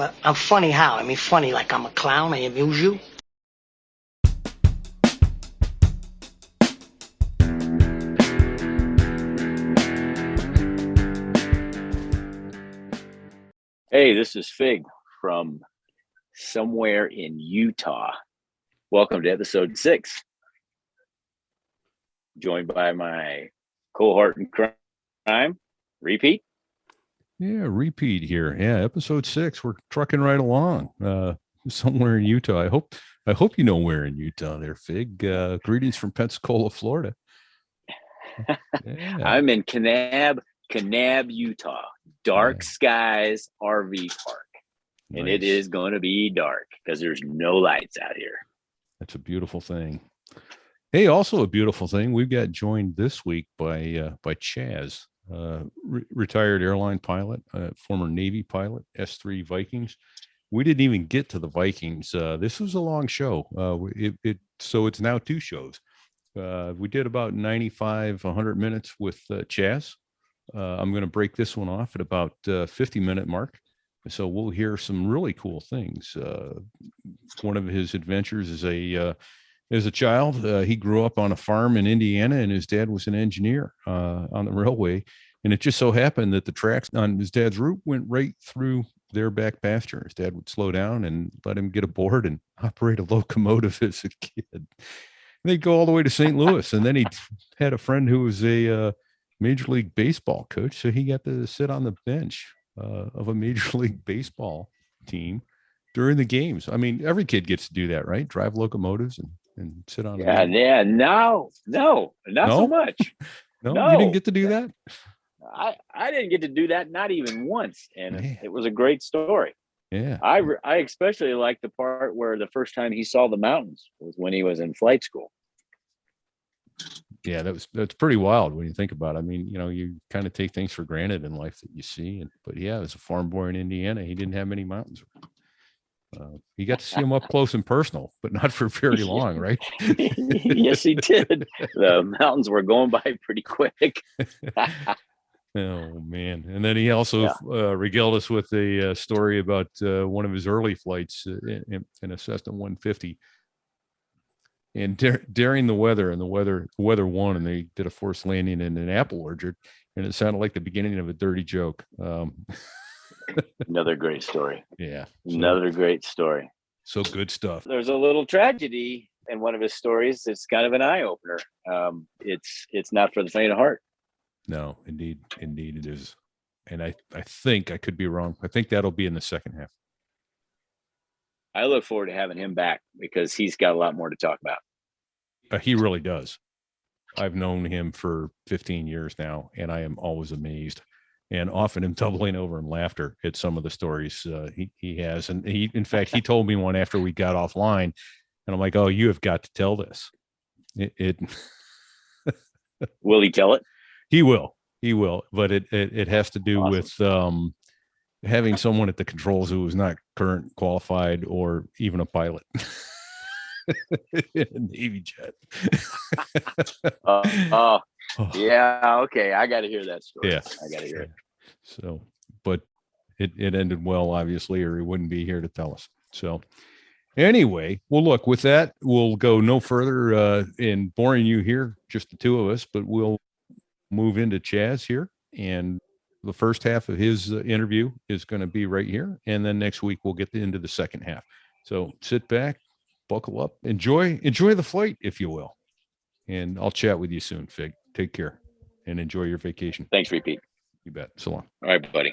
But I'm funny how? I mean, funny like I'm a clown, I amuse you. Hey, this is Fig from somewhere in Utah. Welcome to episode 6. Joined by my cohort in crime, Repeat. Yeah, Repeat here. Yeah, episode 6. We're trucking right along. Somewhere in Utah. I hope you know where in Utah there, Fig. Greetings from Pensacola, Florida. Yeah. I'm in Kanab, Utah. Dark skies RV park. And Nice. it is going to be dark because there's no lights out here. That's a beautiful thing. Hey, also a beautiful thing. We got joined this week by Chaz, retired airline pilot, former Navy pilot, S3 Vikings. We didn't even get to the Vikings. This was a long show. So it's now 2 shows. We did about 95, 100 minutes with Chaz. I'm going to break this one off at about 50-minute mark. So we'll hear some really cool things. One of his adventures as a child, he grew up on a farm in Indiana, and his dad was an engineer on the railway. And it just so happened that the tracks on his dad's route went right through their back pasture. His dad would slow down and let him get aboard and operate a locomotive as a kid. And they'd go all the way to St. Louis. And then he had a friend who was a Major League Baseball coach. So he got to sit on the bench of a Major League Baseball team during the games. I mean, every kid gets to do that, right? Drive locomotives and sit on. No, not so much. No, you didn't get to do that. I didn't get to do that, not even once, and Man. It was a great story. Yeah, I especially like the part where the first time he saw the mountains was when he was in flight school. Yeah, that's pretty wild when you think about it. I mean, you kind of take things for granted in life that you see, but yeah, as a farm boy in Indiana, he didn't have many mountains. He got to see them up close and personal, but not for very long, right? Yes, he did. The mountains were going by pretty quick. Oh man! And then he also regaled us with a story about one of his early flights in a Cessna 150. And during the weather, and the weather won, and they did a forced landing in an apple orchard, and it sounded like the beginning of a dirty joke. Another great story. Yeah, another great story. So good stuff. There's a little tragedy in one of his stories. It's kind of an eye opener. It's not for the faint of heart. No, indeed it is. And I think I could be wrong. I think that'll be in the second half. I look forward to having him back because he's got a lot more to talk about. He really does. I've known him for 15 years now, and I am always amazed and often am doubling over in laughter at some of the stories he has. And in fact, he told me one after we got offline, and I'm like, oh, you have got to tell this. Will he tell it? He will, but it has to do awesome. With having someone at the controls who was not current qualified or even a pilot. Navy jet. Yeah, okay. I got to hear that story. Yeah, I got to hear it. So, but it ended well, obviously, or he wouldn't be here to tell us. So anyway, well, look, with that, we'll go no further in boring you here, just the two of us, but we'll move into Chaz here. And the first half of his interview is going to be right here. And then next week, we'll get into the second half. So sit back, buckle up, enjoy the flight, if you will. And I'll chat with you soon, Fig. Take care and enjoy your vacation. Thanks, Repeat. You bet. So long. All right, buddy.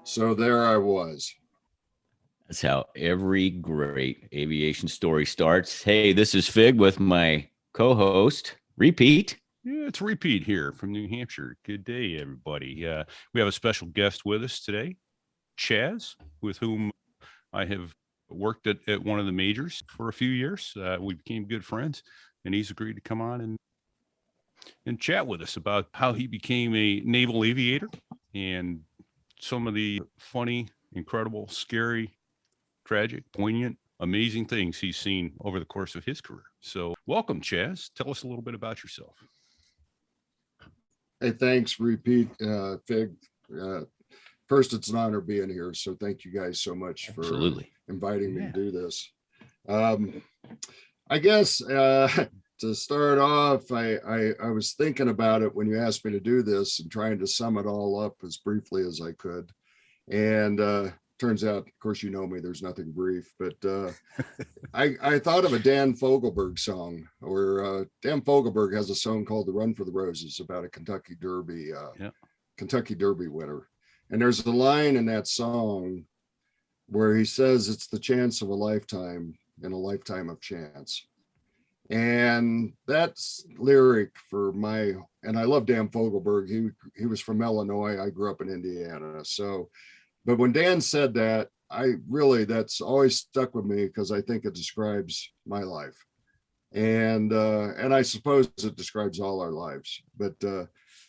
So there I was. That's how every great aviation story starts. Hey, this is Fig with my co-host, Repeat. Yeah, it's Repeat here from New Hampshire. Good day, everybody. We have a special guest with us today, Chaz, with whom I have worked at one of the majors for a few years. We became good friends, and he's agreed to come on and chat with us about how he became a naval aviator and some of the funny, incredible, scary, tragic, poignant, amazing things he's seen over the course of his career. So welcome, Chaz. Tell us a little bit about yourself. Hey, thanks, Repeat, Fig. First, it's an honor being here. So thank you guys so much for inviting me to do this. I guess to start off, I was thinking about it when you asked me to do this and trying to sum it all up as briefly as I could. And turns out, of course, you know me, there's nothing brief, but I thought of a Dan Fogelberg song, where Dan Fogelberg has a song called The Run for the Roses about a Kentucky Derby winner. And there's a line in that song where he says it's the chance of a lifetime and a lifetime of chance. And that's lyric for and I love Dan Fogelberg. He was from Illinois. I grew up in Indiana. So, but when Dan said that, that's always stuck with me because I think it describes my life. And I suppose it describes all our lives, but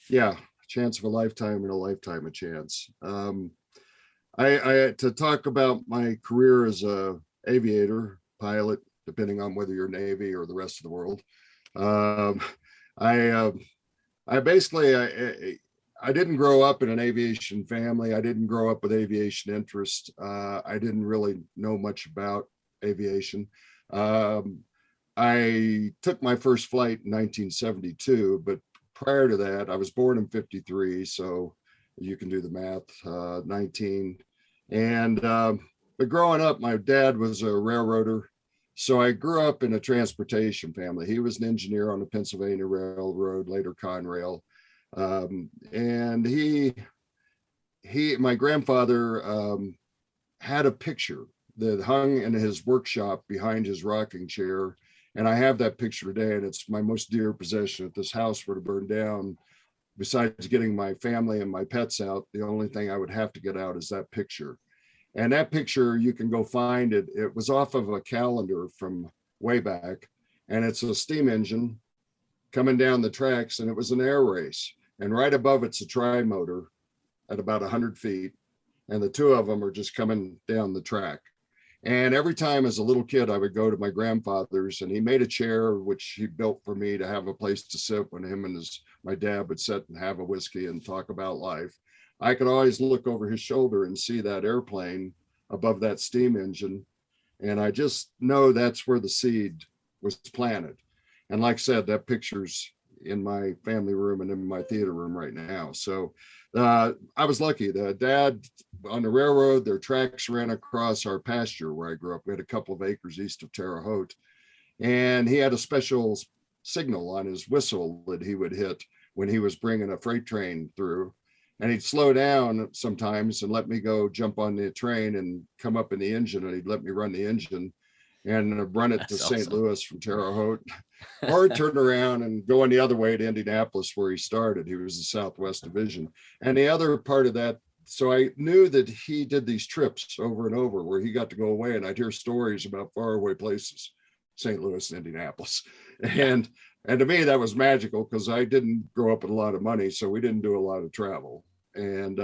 yeah, chance of a lifetime and a lifetime of chance. To talk about my career as a aviator, pilot, depending on whether you're Navy or the rest of the world. I didn't grow up in an aviation family. I didn't grow up with aviation interest. I didn't really know much about aviation. I took my first flight in 1972, but prior to that, I was born in 53. So you can do the math, 19. And, but growing up, my dad was a railroader. So I grew up in a transportation family. He was an engineer on the Pennsylvania Railroad, later Conrail. And my grandfather had a picture that hung in his workshop behind his rocking chair. And I have that picture today, and it's my most dear possession. If this house were to burn down, besides getting my family and my pets out, the only thing I would have to get out is that picture. And that picture, you can go find it. It was off of a calendar from way back, and it's a steam engine coming down the tracks, and it was an air race. And right above it's a tri-motor at about 100 feet, and the two of them are just coming down the track. And every time as a little kid, I would go to my grandfather's, and he made a chair, which he built for me to have a place to sit when him and my dad would sit and have a whiskey and talk about life. I could always look over his shoulder and see that airplane above that steam engine. And I just know that's where the seed was planted. And like I said, that picture's in my family room and in my theater room right now. So I was lucky. The dad on the railroad, their tracks ran across our pasture where I grew up. We had a couple of acres east of Terre Haute. And he had a special signal on his whistle that he would hit when he was bringing a freight train through. And he'd slow down sometimes and let me go jump on the train and come up in the engine, and he'd let me run the engine and run it to St. Louis from Terre Haute, or turn around and go on the other way to Indianapolis where he started. He was the Southwest Division. And the other part of that, so I knew that he did these trips over and over where he got to go away, and I'd hear stories about faraway places, St. Louis and Indianapolis. And to me, that was magical because I didn't grow up with a lot of money, so we didn't do a lot of travel. And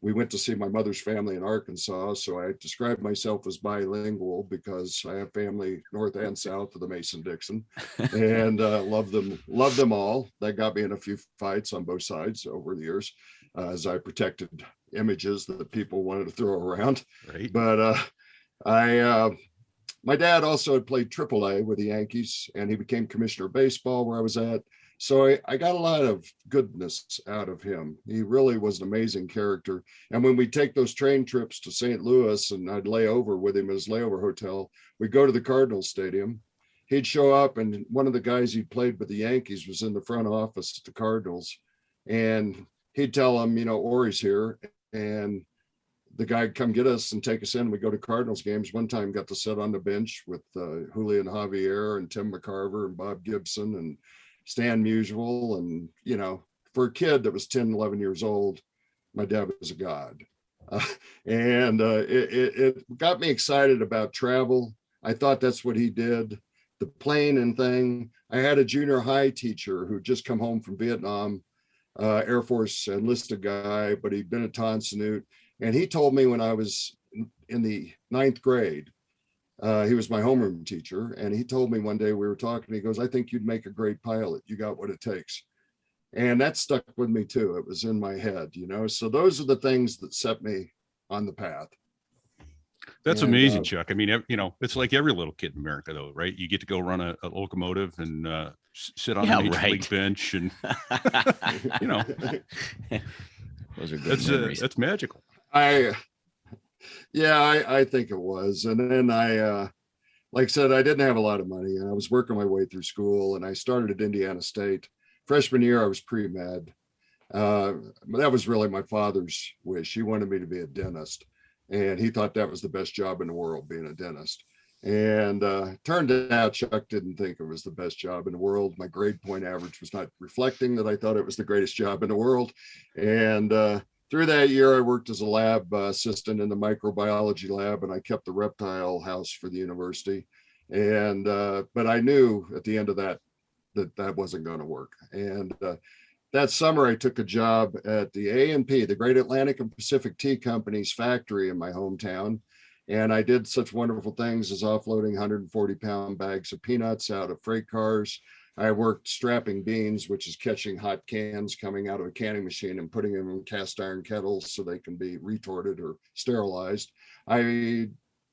we went to see my mother's family in Arkansas. So I describe myself as bilingual because I have family north and south of the Mason-Dixon, and love them all. That got me in a few fights on both sides over the years as I protected images that people wanted to throw around. Right. But my dad also had played AAA with the Yankees, and he became commissioner of baseball where I was at. So I got a lot of goodness out of him. He really was an amazing character. And when we take those train trips to St. Louis, and I'd lay over with him at his layover hotel, we'd go to the Cardinals Stadium. He'd show up, and one of the guys he played with the Yankees was in the front office at the Cardinals. And he'd tell him, Ori's here. And the guy would come get us and take us in. We go to Cardinals games. One time got to sit on the bench with Julian Javier and Tim McCarver and Bob Gibson and Stan Musial. And, for a kid that was 10, 11 years old, my dad was a god. It got me excited about travel. I thought that's what he did, the plane and thing. I had a junior high teacher who just come home from Vietnam, Air Force enlisted guy, but he'd been a Tonsanute. And he told me when I was in the 9th grade, he was my homeroom teacher. And he told me one day we were talking, he goes, I think you'd make a great pilot. You got what it takes. And that stuck with me too. It was in my head, you know? So those are the things that set me on the path. That's amazing, Chuck. I mean, you know, it's like every little kid in America, though, right? You get to go run a locomotive and sit on a major league bench, and you know, those are good memories. That's magical. I think it was. And then like I said, I didn't have a lot of money, and I was working my way through school, and I started at Indiana State. Freshman year, I was pre-med. That was really my father's wish. He wanted me to be a dentist. And he thought that was the best job in the world, being a dentist. And turned out Chuck didn't think it was the best job in the world. My grade point average was not reflecting that I thought it was the greatest job in the world. And through that year, I worked as a lab assistant in the microbiology lab, and I kept the reptile house for the university. And but I knew at the end of that wasn't going to work. And that summer, I took a job at the A&P, the Great Atlantic and Pacific Tea Company's factory in my hometown. And I did such wonderful things as offloading 140-pound bags of peanuts out of freight cars. I worked strapping beans, which is catching hot cans coming out of a canning machine and putting them in cast iron kettles so they can be retorted or sterilized. I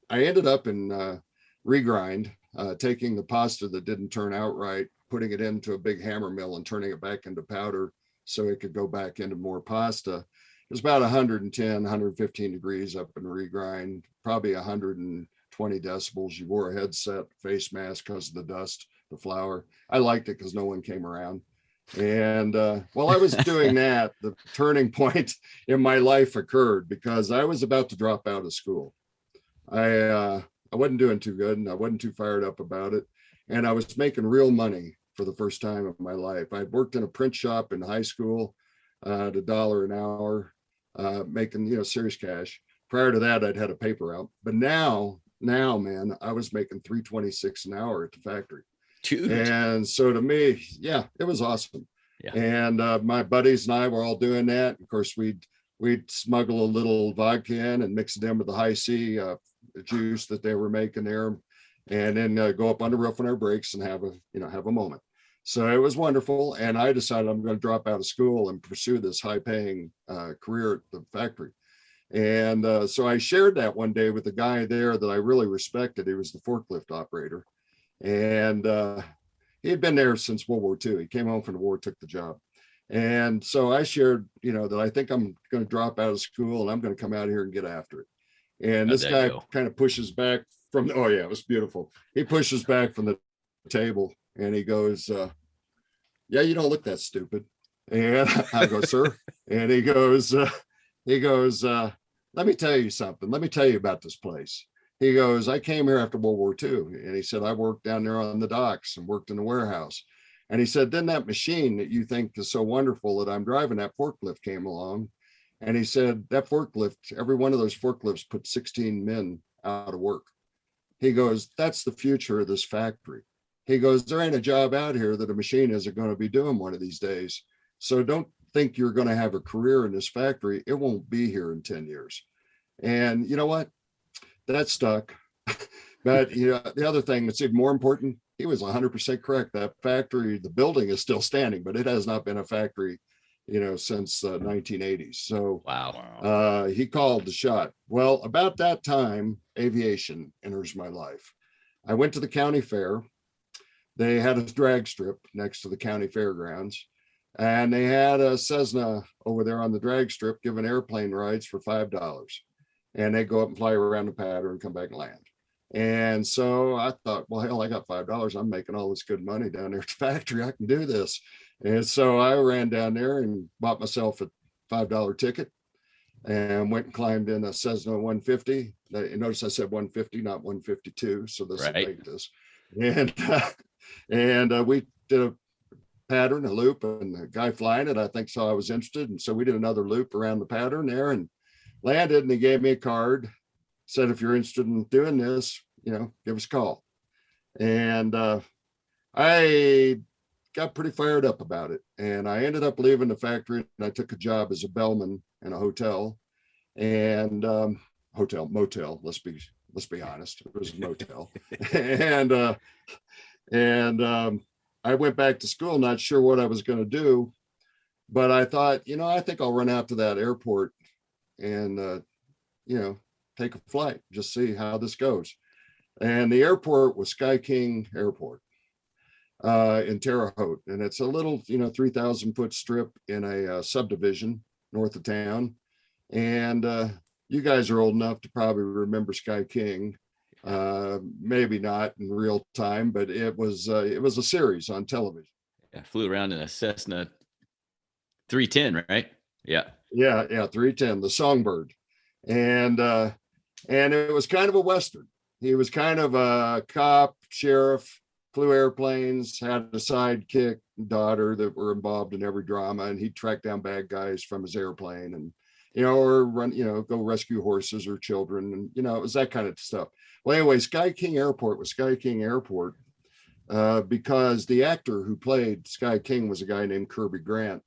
ended up in regrind, taking the pasta that didn't turn out right, putting it into a big hammer mill and turning it back into powder so it could go back into more pasta. It was about 110, 115 degrees up in regrind, probably 120 decibels. You wore a headset, face mask because of the dust, the flour. I liked it because no one came around. And while I was doing that, the turning point in my life occurred because I was about to drop out of school. I wasn't doing too good, and I wasn't too fired up about it. And I was making real money for the first time of my life. I'd worked in a print shop in high school at $1 an hour, making, serious cash. Prior to that, I'd had a paper out. But now, man, I was making $3.26 an hour at the factory. Dude. And so to me, yeah, it was awesome. Yeah. And my buddies and I were all doing that. Of course, we'd smuggle a little vodka in and mix it in with the high C juice that they were making there, and then go up on the roof on our breaks and have a moment. So it was wonderful. And I decided I'm going to drop out of school and pursue this high paying career at the factory. And so I shared that one day with the guy there that I really respected. He was the forklift operator. And he had been there since World War II. He came home from the war, took the job. And so I shared, that I think I'm going to drop out of school and I'm going to come out here and get after it. And this guy kind of pushes back from, oh yeah, it was beautiful. He pushes back from the table and he goes, yeah, you don't look that stupid. And I go, sir. And he goes, let me tell you something. Let me tell you about this place. He goes, I came here after World War II. And he said, I worked down there on the docks and worked in the warehouse. And he said, then that machine that you think is so wonderful that I'm driving, that forklift came along. And he said, that forklift, every one of those forklifts put 16 men out of work. He goes, that's the future of this factory. He goes, there ain't a job out here that a machine isn't going to be doing one of these days. So don't think you're going to have a career in this factory. It won't be here in 10 years. And you know what? That stuck. But the other thing that's even more important, he was 100% correct. That factory, the building is still standing, but it has not been a factory, since 1980s. So wow. He called the shot. Well, about that time, aviation enters my life. I went to the county fair. They had a drag strip next to the county fairgrounds, and they had a Cessna over there on the drag strip giving airplane rides for $5. And they go up and fly around the pattern and come back and land. And so I thought, well, hell, I got $5. I'm making all this good money down there at the factory. I can do this. And so I ran down there and bought myself a $5 ticket and went and climbed in a Cessna 150. Notice I said 150, not 152. So this will make this. And we did a pattern, a loop, and the guy flying it, I think, saw I was interested. And so we did another loop around the pattern there. And landed, and he gave me a card, said, if you're interested in doing this, give us a call. And I got pretty fired up about it. And I ended up leaving the factory, and I took a job as a bellman in a hotel and motel. Let's be honest. It was a motel. and I went back to school, not sure what I was going to do, but I thought, I think I'll run out to that airport and, take a flight, just see how this goes. And the airport was Sky King Airport in Terre Haute. And it's a little, 3,000 foot strip in a subdivision north of town. And you guys are old enough to probably remember Sky King. Maybe not in real time, but it was a series on television. I flew around in a Cessna 310, right? Yeah. 310, the Songbird. And it was kind of a Western. He was kind of a cop, sheriff, flew airplanes, had a sidekick daughter that were involved in every drama, and he'd track down bad guys from his airplane and, or run, go rescue horses or children. And, it was that kind of stuff. Well, anyway, Sky King Airport was Sky King Airport because the actor who played Sky King was a guy named Kirby Grant.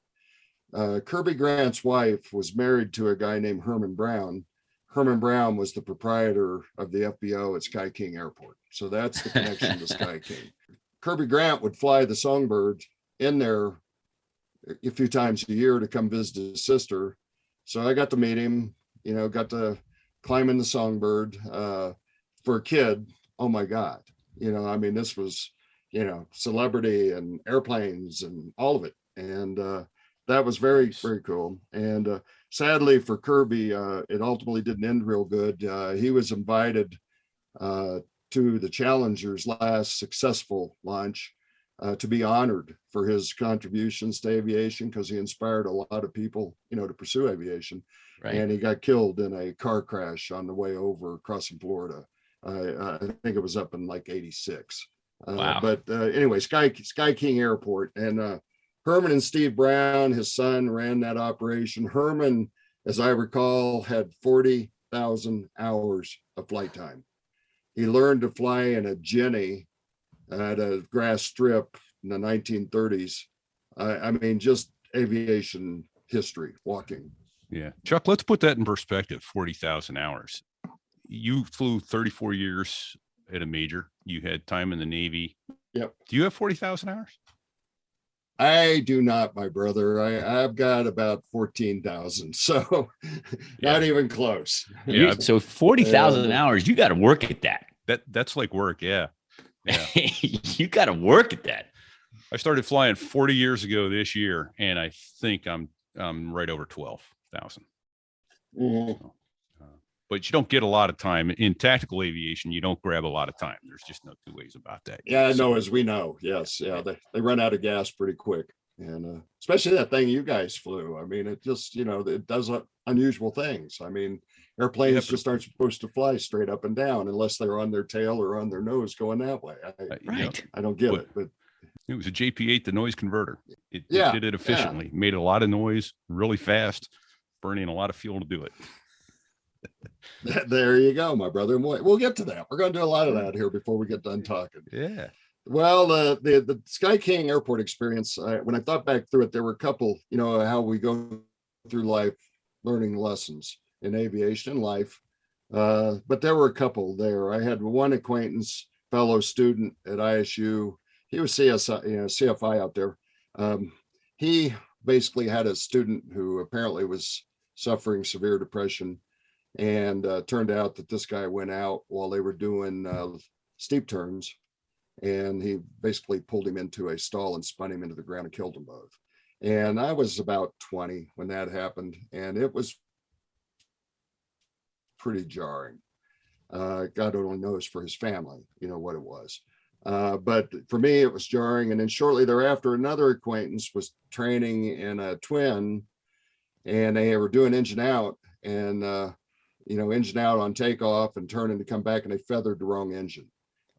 Kirby Grant's wife was married to a guy named Herman Brown. Herman Brown was the proprietor of the FBO at Sky King Airport. So that's the connection to Sky King. Kirby Grant would fly the Songbird in there a few times a year to come visit his sister. So I got to meet him, got to climb in the Songbird. For a kid, oh my God, this was, celebrity and airplanes and all of it. And that was very, very cool. And sadly for Kirby, it ultimately didn't end real good. He was invited to the Challenger's last successful launch to be honored for his contributions to aviation, because he inspired a lot of people, to pursue aviation. Right. And he got killed in a car crash on the way over crossing Florida. I think it was up in like 86. Wow. But anyway, Sky King Airport, and Herman and Steve Brown, his son, ran that operation. Herman, as I recall, had 40,000 hours of flight time. He learned to fly in a Jenny at a grass strip in the 1930s. Just aviation history, walking. Yeah. Chuck, let's put that in perspective. 40,000 hours. You flew 34 years at a major. You had time in the Navy. Yep. Do you have 40,000 hours? I do not, my brother. I've got about 14,000. So not even close. Yeah. So 40,000 hours, you got to work at that. That's like work. Yeah. You got to work at that. I started flying 40 years ago this year, and I think I'm right over 12,000. Mm-hmm. So, but you don't get a lot of time in tactical aviation. You don't grab a lot of time. There's just no two ways about that. Yeah, I know, as we know. Yes. Yeah. They run out of gas pretty quick. And especially that thing you guys flew. It just, it does unusual things. Airplanes just aren't supposed to fly straight up and down unless they're on their tail or on their nose going that way. Right. I don't get it, but it was a JP8, the noise converter. It did it efficiently, made a lot of noise really fast, burning a lot of fuel to do it. There you go, my brother. We'll get to that. We're going to do a lot of that here before we get done talking. Yeah. Well, the Sky King Airport experience, when I thought back through it, there were a couple, how we go through life learning lessons in aviation life. But there were a couple there. I had one acquaintance, fellow student at ISU. He was CFI out there. He basically had a student who apparently was suffering severe depression. And turned out that this guy went out while they were doing steep turns, and he basically pulled him into a stall and spun him into the ground and killed them both. And I was about 20 when that happened, and it was pretty jarring. God only knows for his family, what it was. But for me, it was jarring. And then shortly thereafter, another acquaintance was training in a twin, and they were doing engine out, and engine out on takeoff and turning to come back, and they feathered the wrong engine.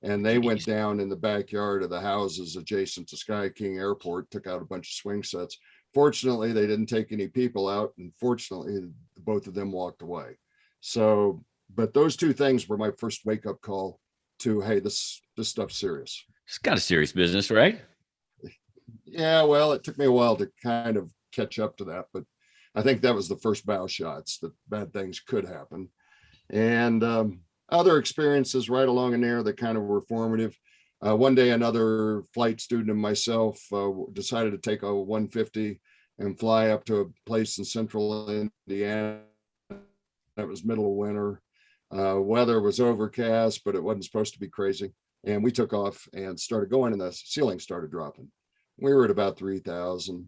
And they went down in the backyard of the houses adjacent to Sky King Airport, took out a bunch of swing sets. Fortunately, they didn't take any people out, and fortunately, both of them walked away. So, but those two things were my first wake up call to, hey, this stuff's serious. It's kind of serious business, right? Yeah, well, it took me a while to kind of catch up to that, but I think that was the first bow shots that bad things could happen. And other experiences right along in there that kind of were formative. One day, another flight student and myself decided to take a 150 and fly up to a place in central Indiana. It was middle of winter. Weather was overcast, but it wasn't supposed to be crazy. And we took off and started going, and the ceiling started dropping. We were at about 3,000.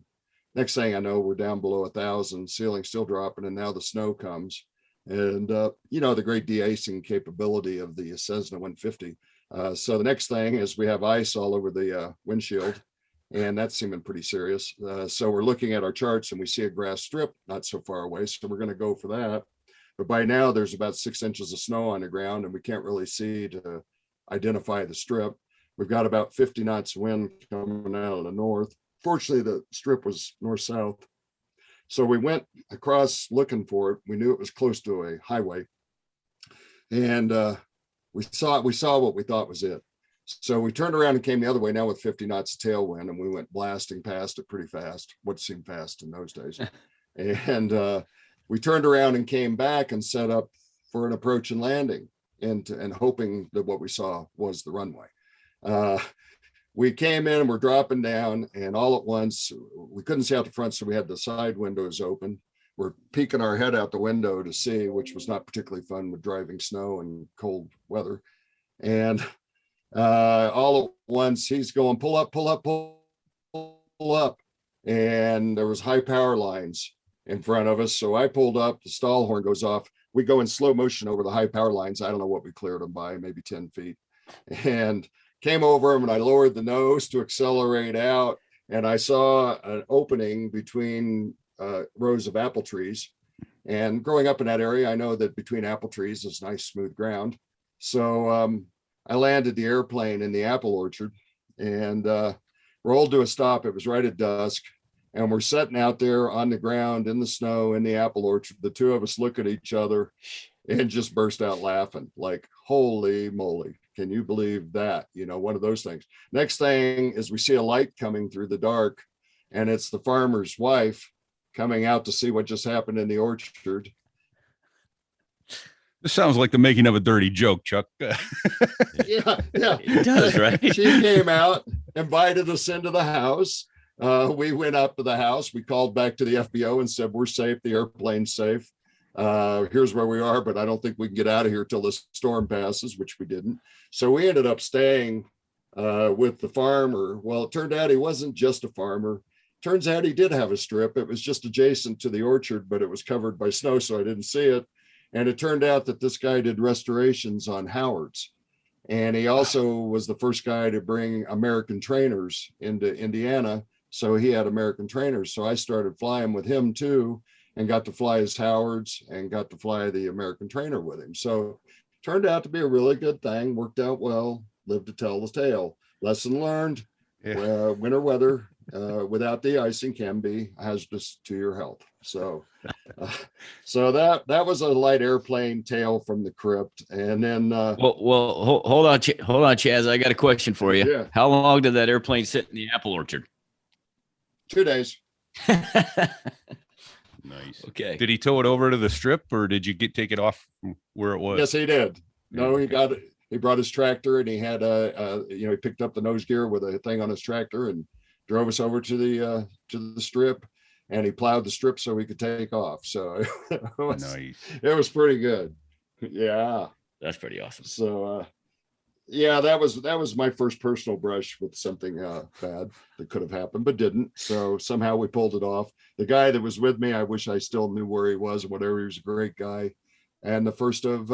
Next thing I know, we're down below 1,000, ceiling still dropping, and now the snow comes. And, the great de-icing capability of the Cessna 150. So the next thing is we have ice all over the windshield, and that's seeming pretty serious. So we're looking at our charts, and we see a grass strip not so far away, so we're going to go for that. But by now, there's about 6 inches of snow on the ground, and we can't really see to identify the strip. We've got about 50 knots wind coming out of the north. Fortunately, the strip was north-south. So we went across looking for it. We knew it was close to a highway. And we saw what we thought was it. So we turned around and came the other way now with 50 knots of tailwind, and we went blasting past it pretty fast, what seemed fast in those days. And we turned around and came back and set up for an approach and landing, and hoping that what we saw was the runway. We came in and we're dropping down, and all at once we couldn't see out the front, so we had the side windows open. We're peeking our head out the window to see, which was not particularly fun with driving snow and cold weather. And all at once he's going, pull up, pull up, pull up. And there was high power lines in front of us. So I pulled up, the stall horn goes off. We go in slow motion over the high power lines. I don't know what we cleared them by, maybe 10 feet. And came over them, and I lowered the nose to accelerate out. And I saw an opening between rows of apple trees. And growing up in that area, I know that between apple trees is nice, smooth ground. So I landed the airplane in the apple orchard and rolled to a stop. It was right at dusk. And we're sitting out there on the ground in the snow in the apple orchard. The two of us look at each other and just burst out laughing, like, holy moly, can you believe that? One of those things. Next thing is we see a light coming through the dark, and it's the farmer's wife coming out to see what just happened in the orchard. This sounds like the making of a dirty joke, Chuck. Yeah. It does, right? She came out, invited us into the house. We went up to the house. We called back to the FBO and said, we're safe. The airplane's safe. Here's where we are, but I don't think we can get out of here till the storm passes, which we didn't. So we ended up staying with the farmer. Well, it turned out he wasn't just a farmer. Turns out he did have a strip. It was just adjacent to the orchard, but it was covered by snow, so I didn't see it. And it turned out that this guy did restorations on Howards. And he also was the first guy to bring American trainers into Indiana. So he had American trainers. So I started flying with him too, and got to fly his Howards and got to fly the American trainer with him. So turned out to be a really good thing, worked out well, lived to tell the tale. Lesson learned, winter weather without de-icing can be hazardous to your health. So that was a light airplane tale from the crypt. And then hold on, Chaz, I got a question for you. Yeah. How long did that airplane sit in the apple orchard? 2 days. Nice. Okay. Did he tow it over to the strip, or did you take it off from where it was? Yes, he did. No, he got it. He brought his tractor, and he had he picked up the nose gear with a thing on his tractor and drove us over to the strip, and he plowed the strip so we could take off. So it was pretty good. Yeah. That's pretty awesome. So yeah, that was my first personal brush with something bad that could have happened, but didn't. So somehow we pulled it off. The guy that was with me, I wish I still knew where he was or whatever. He was a great guy. And the first of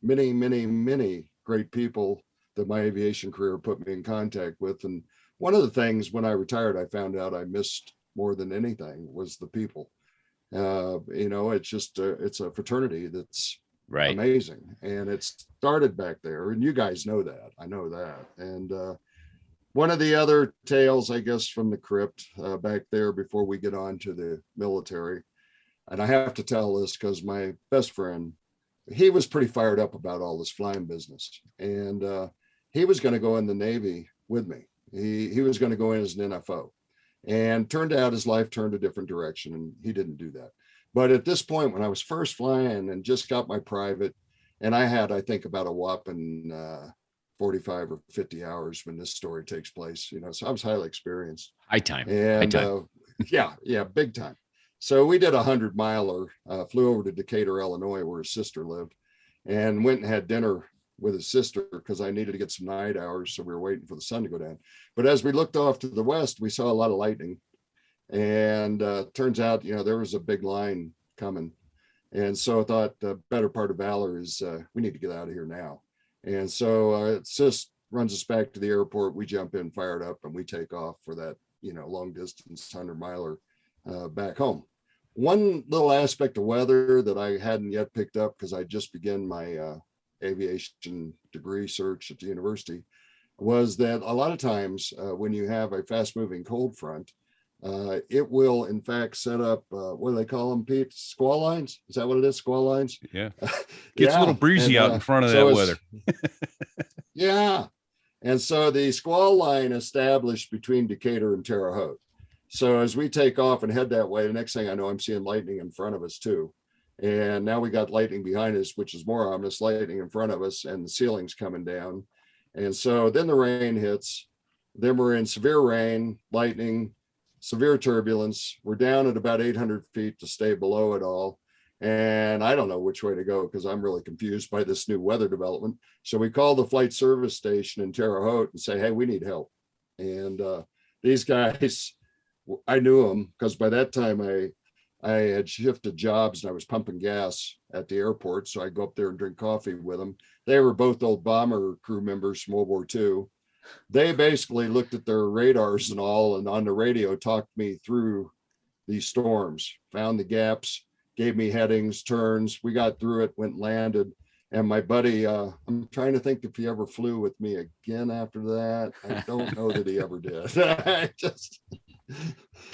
many, many, many great people that my aviation career put me in contact with. And one of the things when I retired, I found out I missed more than anything was the people. It's just, it's a fraternity that's right, amazing. And it started back there. And you guys know that. I know that. And one of the other tales, I guess, from the crypt back there before we get on to the military, and I have to tell this because my best friend, he was pretty fired up about all this flying business, and he was going to go in the Navy with me. He was going to go in as an NFO, and turned out his life turned a different direction, and he didn't do that. But at this point, when I was first flying and just got my private, and I had, I think, about a whopping 45 or 50 hours when this story takes place, so I was highly experienced. High time. And High time. yeah, big time. So we did 100-miler, flew over to Decatur, Illinois, where his sister lived, and went and had dinner with his sister because I needed to get some night hours. So we were waiting for the sun to go down. But as we looked off to the west, we saw a lot of lightning. And turns out, there was a big line coming. And so I thought the better part of valor is we need to get out of here now. And so Sis runs us back to the airport. We jump in, fired up, and we take off for that, long distance 100-miler back home. One little aspect of weather that I hadn't yet picked up because I just began my aviation degree search at the university was that a lot of times when you have a fast moving cold front, it will in fact set up, what do they call them, Pete? Squall lines? Is that what it is? Squall lines? Yeah. Gets a little breezy out in front of that weather. Yeah. And so the squall line established between Decatur and Terre Haute. So as we take off and head that way, the next thing I know, I'm seeing lightning in front of us too. And now we got lightning behind us, which is more ominous, lightning in front of us, and the ceiling's coming down. And so then the rain hits. Then we're in severe rain, lightning, severe turbulence. We're down at about 800 feet to stay below it all. And I don't know which way to go because I'm really confused by this new weather development. So we call the flight service station in Terre Haute and say, hey, we need help. And these guys, I knew them because by that time I had shifted jobs and I was pumping gas at the airport. So I go up there and drink coffee with them. They were both old bomber crew members from World War II. They basically looked at their radars and all, and on the radio talked me through these storms, found the gaps, gave me headings, turns. We got through it, went and landed. And my buddy, I'm trying to think if he ever flew with me again after that. I don't know that he ever did. I just...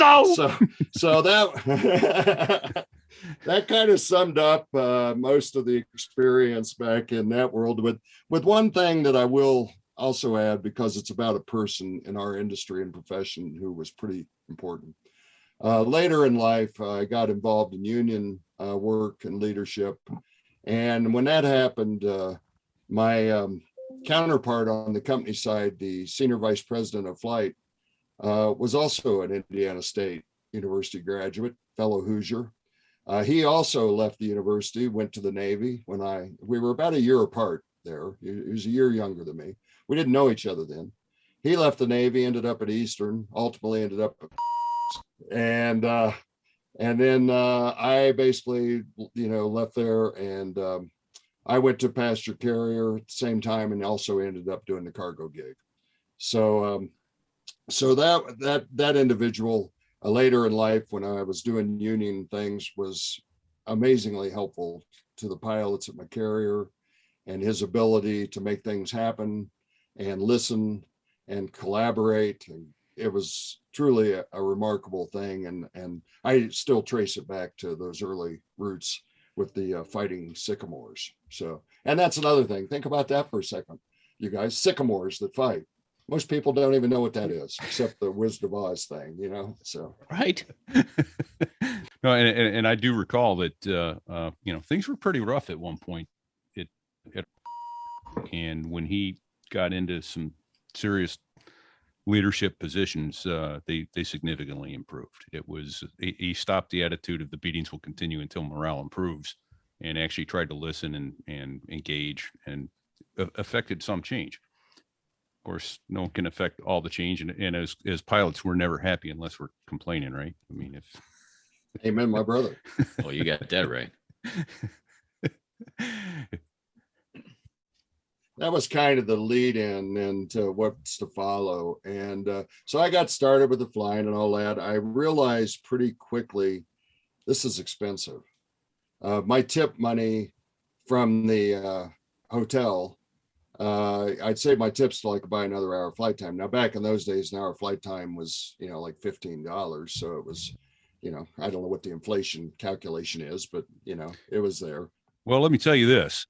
So that that kind of summed up most of the experience back in that world. With one thing that I will also add, because it's about a person in our industry and profession who was pretty important. Later in life, I got involved in union work and leadership, and when that happened, my counterpart on the company side, the senior vice president of flight, was also an Indiana State University graduate, fellow Hoosier. He also left the university, went to the Navy when we were about a year apart there. He was a year younger than me. We didn't know each other then. He left the Navy, ended up at Eastern, ultimately ended up at, and then I basically, left there, and I went to passenger carrier at the same time and also ended up doing the cargo gig. So that individual later in life, when I was doing union things, was amazingly helpful to the pilots at my carrier, and his ability to make things happen and listen and collaborate. And it was truly a remarkable thing. And I still trace it back to those early roots with the fighting sycamores. So, and that's another thing. Think about that for a second, you guys, sycamores that fight. Most people don't even know what that is, except the Wizard of Oz thing, so. Right. No, and I do recall that, things were pretty rough at one point. And when he got into some serious leadership positions, they significantly improved. He stopped the attitude of the beatings will continue until morale improves, and actually tried to listen and engage, and affected some change. Of course, no one can affect all the change, and as pilots, we're never happy unless we're complaining, right? I mean, if Amen, my brother. Well, you got that right. That was kind of the lead in into what's to follow. And so I got started with the flying and all that. I realized pretty quickly, this is expensive. My tip money from the hotel I'd save my tips till I could buy another hour of flight time. Now, back in those days, an hour of flight time was, like $15. So it was, I don't know what the inflation calculation is, but, it was there. Well, let me tell you this.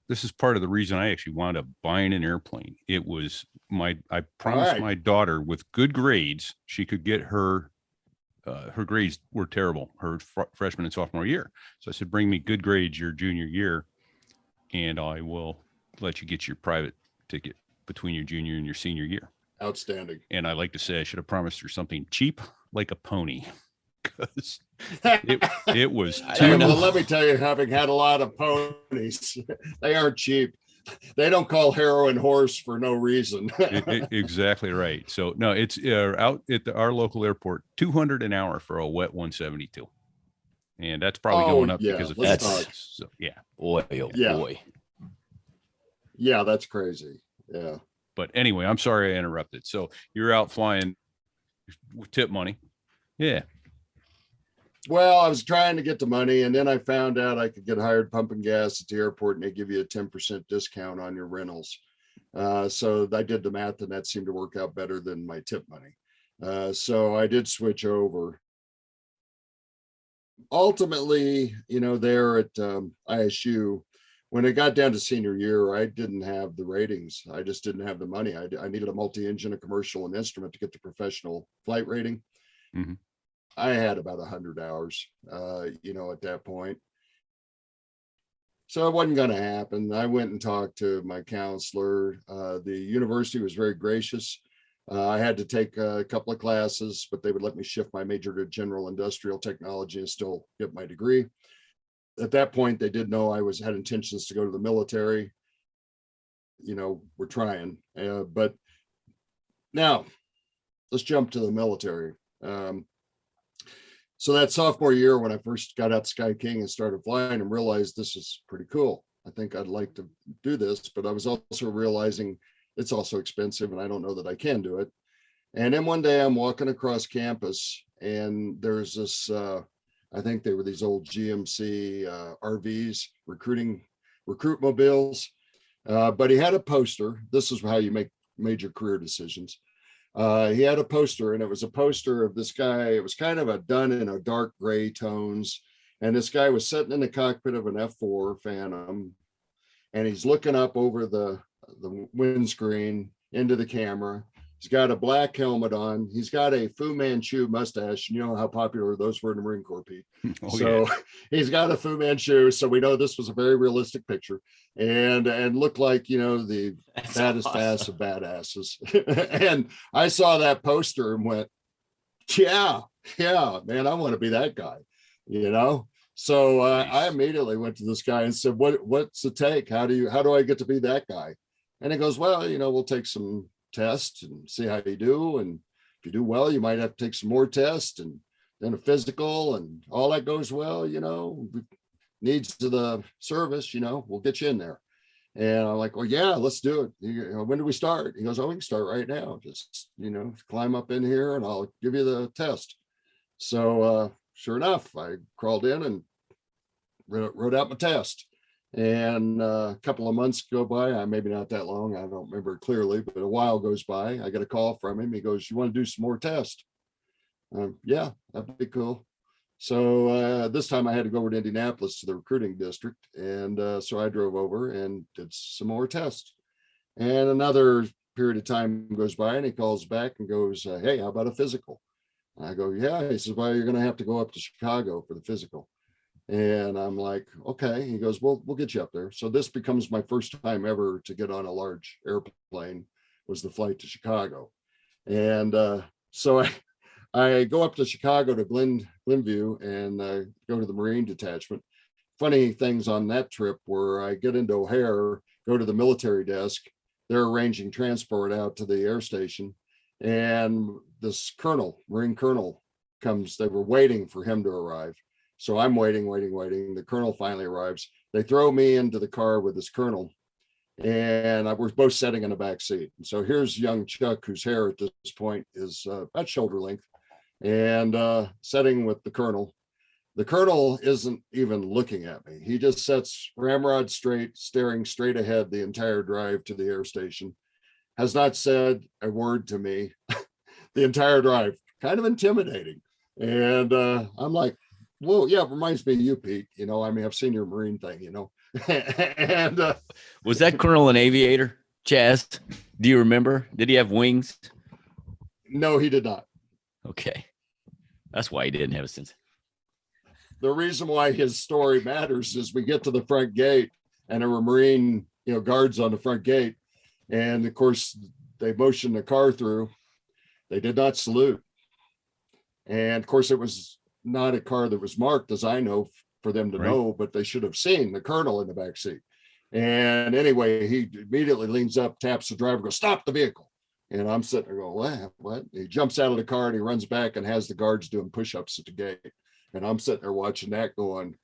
This is part of the reason I actually wound up buying an airplane. It was I promised my daughter with good grades, she could get her grades were terrible, her freshman and sophomore year. So I said, bring me good grades your junior year, and I will let you get your private ticket between your junior and your senior year. Outstanding. And I like to say I should have promised her something cheap like a pony, because it was too. Well, let me tell you, having had a lot of ponies, they aren't cheap. They don't call heroin horse for no reason. Exactly right. So no, it's out at our local airport, $200 an hour for a wet 172, and that's probably going up because of that's so yeah. Boy, oh boy. Yeah, that's crazy. Yeah. But anyway, I'm sorry I interrupted. So you're out flying with tip money. Yeah. Well, I was trying to get the money, and then I found out I could get hired pumping gas at the airport, and they give you a 10% discount on your rentals. So I did the math, and that seemed to work out better than my tip money. So I did switch over. Ultimately, there at ISU, when it got down to senior year, I didn't have the ratings. I just didn't have the money. I needed a multi-engine, a commercial, and instrument to get the professional flight rating. Mm-hmm. I had about 100 hours, at that point. So it wasn't going to happen. I went and talked to my counselor. The university was very gracious. I had to take a couple of classes, but they would let me shift my major to general industrial technology and still get my degree. At that point, they did know I had intentions to go to the military. We're trying. But now let's jump to the military. So that sophomore year, when I first got out to Sky King and started flying and realized this is pretty cool. I think I'd like to do this, but I was also realizing it's also expensive and I don't know that I can do it. And then one day I'm walking across campus and there's this, I think they were these old GMC RVs, recruit mobiles. But he had a poster. This is how you make major career decisions. He had a poster, and it was a poster of this guy. It was kind of done in a dark gray tones. And this guy was sitting in the cockpit of an F4 Phantom, and he's looking up over the windscreen into the camera. He's got a black helmet on. He's got a Fu Manchu mustache. You know how popular those were in the Marine Corps, Pete. He's got a Fu Manchu. So we know this was a very realistic picture and looked like, the baddest ass of badasses. And I saw that poster and went, yeah, man, I want to be that guy, So I immediately went to this guy and said, what's the take? How do I get to be that guy? And he goes, well, we'll take some tests and see how you do. And if you do well, you might have to take some more tests and then a physical, and all that goes well, needs of the service, we'll get you in there. And I'm like, well, yeah, let's do it. When do we start? He goes, oh, we can start right now. Just, climb up in here and I'll give you the test. So sure enough, I crawled in and wrote out my test. And a couple of months go by, maybe not that long, I don't remember it clearly, but a while goes by. I get a call from him. He goes, you want to do some more tests? Yeah, that'd be cool. So this time I had to go over to Indianapolis to the recruiting district. And so I drove over and did some more tests. And another period of time goes by and he calls back and goes, hey, how about a physical? And I go, yeah. He says, well, you're going to have to go up to Chicago for the physical. And I'm like, okay. He goes, well, we'll get you up there. So this becomes my first time ever to get on a large airplane, was the flight to Chicago. And so I go up to Chicago to Glenview and go to the Marine detachment. Funny things on that trip were I get into O'Hare, go to the military desk. They're arranging transport out to the air station. And this Marine colonel comes. They were waiting for him to arrive. So I'm waiting. The colonel finally arrives. They throw me into the car with this colonel, and we're both sitting in the back seat. And so here's young Chuck, whose hair at this point is about shoulder length, and sitting with the colonel. The colonel isn't even looking at me. He just sits ramrod straight, staring straight ahead the entire drive to the air station, has not said a word to me the entire drive. Kind of intimidating. And I'm like, whoa, yeah, it reminds me of you, Pete. You know, I mean, I've seen your Marine thing, you know. And was that colonel an aviator, Chaz? Do you remember? Did he have wings? no, he did not. Okay. That's why he didn't have a sense. The reason why his story matters is we get to the front gate and there were Marine, you know, guards on the front gate. And of course, they motioned the car through. They did not salute. And of course, it was not a car that was marked, as I know, for them to know, but they should have seen the colonel in the back seat. And anyway, he immediately leans up, taps the driver, goes, "Stop the vehicle." And I'm sitting there going, what? He jumps out of the car and he runs back and has the guards doing push-ups at the gate. And I'm sitting there watching that going,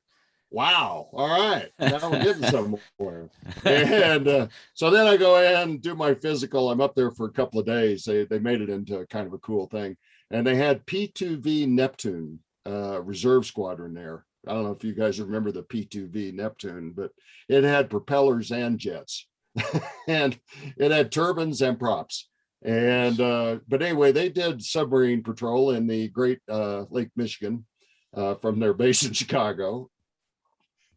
wow, all right, now we're getting somewhere. And so then I go in, do my physical. I'm up there for a couple of days. They made it into kind of a cool thing. And they had P2V Neptune reserve squadron there. I don't know if you guys remember the P2V Neptune, but it had propellers and jets. And it had turbines and props. And but anyway, they did submarine patrol in the Great Lake Michigan from their base in Chicago.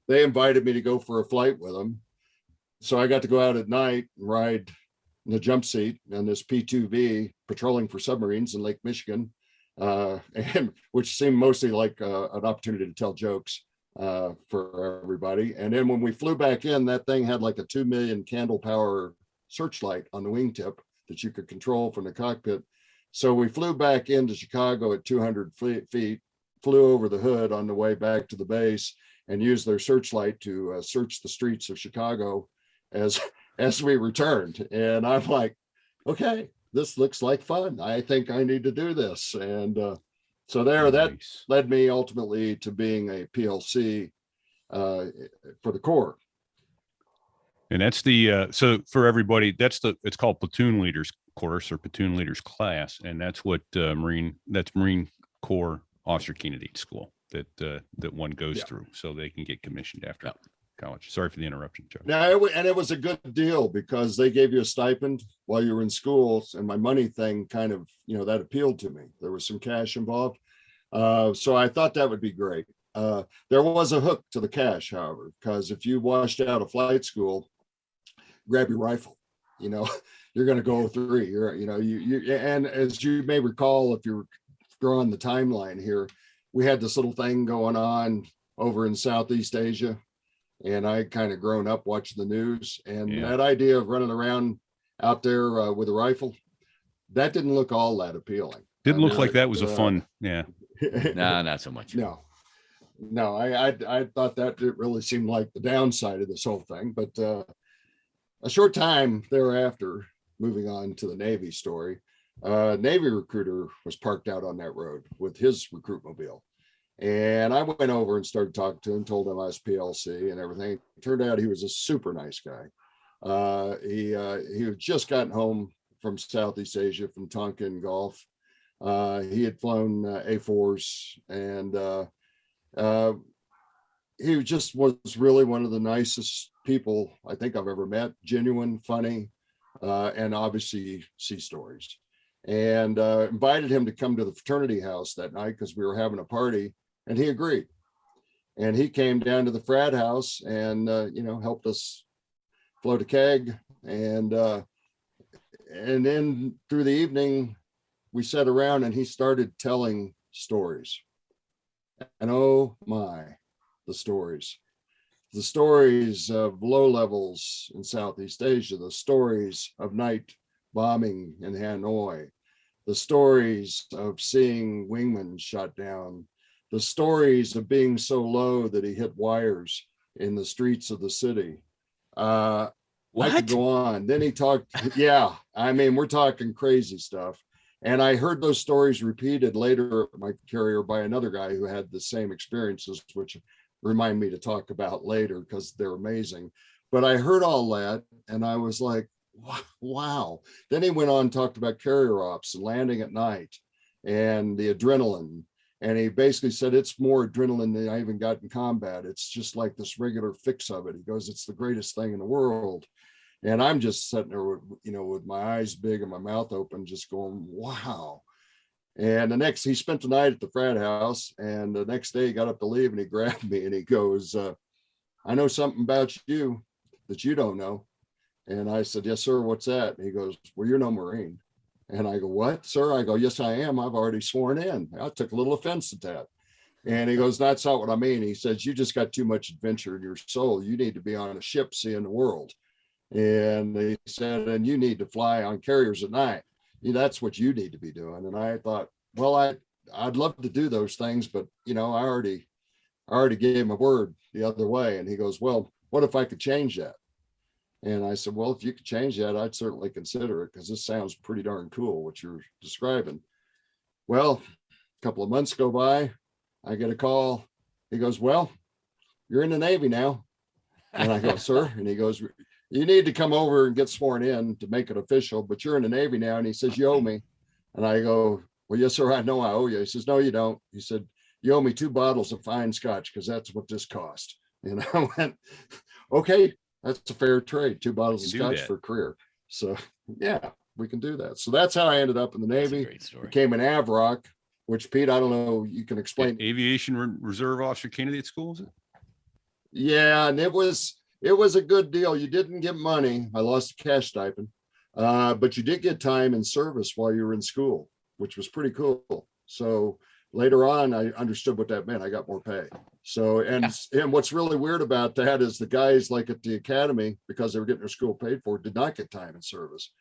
They invited me to go for a flight with them. So I got to go out at night and ride in the jump seat on this P2V patrolling for submarines in Lake Michigan, and which seemed mostly like an opportunity to tell jokes for everybody. And then when we flew back in, that thing had like a 2 million candle power searchlight on the wingtip that you could control from the cockpit. So we flew back into Chicago at 200 feet, flew over the hood on the way back to the base, and used their searchlight to search the streets of Chicago as we returned. And I'm like, okay, this looks like fun. I think I need to do this. And so there, that led me ultimately to being a PLC for the Corps. And that's the so for everybody, it's called platoon leaders course or platoon leaders class, and that's what Marine Corps Officer Candidate School that one goes through, so they can get commissioned after college. Sorry for the interruption, Joe. Now, and it was a good deal because they gave you a stipend while you were in school, and my money thing kind of, you know, that appealed to me. There was some cash involved, so I thought that would be great. There was a hook to the cash, however, because if you washed out of flight school, grab your rifle, you know, you're going to go through. And as you may recall, if you're drawing the timeline here, we had this little thing going on over in Southeast Asia, and I kind of grown up watching the news, and that idea of running around out there with a rifle, that didn't look all that appealing. Didn't look like that was a fun, No, not so much. No, I thought that it really seemed like the downside of this whole thing. But a short time thereafter, moving on to the Navy story, Navy recruiter was parked out on that road with his recruit mobile. And I went over and started talking to him, told him I was PLC and everything. It turned out he was a super nice guy. He had just gotten home from Southeast Asia, from Tonkin Gulf. He had flown A4s, and he just was really one of the nicest people I think I've ever met. Genuine, funny, and obviously sea stories. And invited him to come to the fraternity house that night because we were having a party, and he agreed. And he came down to the frat house and helped us float a keg. And then through the evening, we sat around and he started telling stories. And oh my, the stories of low levels in Southeast Asia, the stories of night bombing in Hanoi, the stories of seeing wingmen shot down, the stories of being so low that he hit wires in the streets of the city. I could go on. Then he talked, we're talking crazy stuff. And I heard those stories repeated later at my carrier by another guy who had the same experiences, which remind me to talk about later because they're amazing. But I heard all that and I was like, wow. Then he went on and talked about carrier ops and landing at night and the adrenaline And he basically said, it's more adrenaline than I even got in combat. It's just like this regular fix of it. He goes, it's the greatest thing in the world. And I'm just sitting there with, with my eyes big and my mouth open, just going, wow. And he spent the night at the frat house, and the next day he got up to leave and he grabbed me and he goes, I know something about you that you don't know. And I said, yes, sir. What's that? And he goes, well, you're no Marine. And I go, what, sir? I go, yes, I am. I've already sworn in. I took a little offense at that. And he goes, that's not what I mean. He says, you just got too much adventure in your soul. You need to be on a ship seeing the world. And he said, and you need to fly on carriers at night. That's what you need to be doing. And I thought, well, I'd love to do those things, but I already gave him a word the other way. And he goes, well, what if I could change that? And I said, well, if you could change that, I'd certainly consider it, because this sounds pretty darn cool, what you're describing. Well, a couple of months go by, I get a call. He goes, well, you're in the Navy now. And I go, sir? And he goes, you need to come over and get sworn in to make it official, but you're in the Navy now. And he says, you owe me. And I go, well, yes, sir, I know I owe you. He says, no, you don't. He said, you owe me 2 bottles of fine scotch, because that's what this cost. And I went, okay, that's a fair trade. 2 bottles of scotch for a career. So yeah, we can do that. So that's how I ended up in the Navy. Great story. Became an AVROC, which, Pete, I don't know, you can explain. Aviation Reserve Officer Candidate School, is it? Yeah, and it was a good deal. You didn't get money. I lost a cash stipend, but you did get time in service while you were in school, which was pretty cool. So later on, I understood what that meant. I got more pay. So, and what's really weird about that is the guys like at the academy, because they were getting their school paid for, did not get time in service.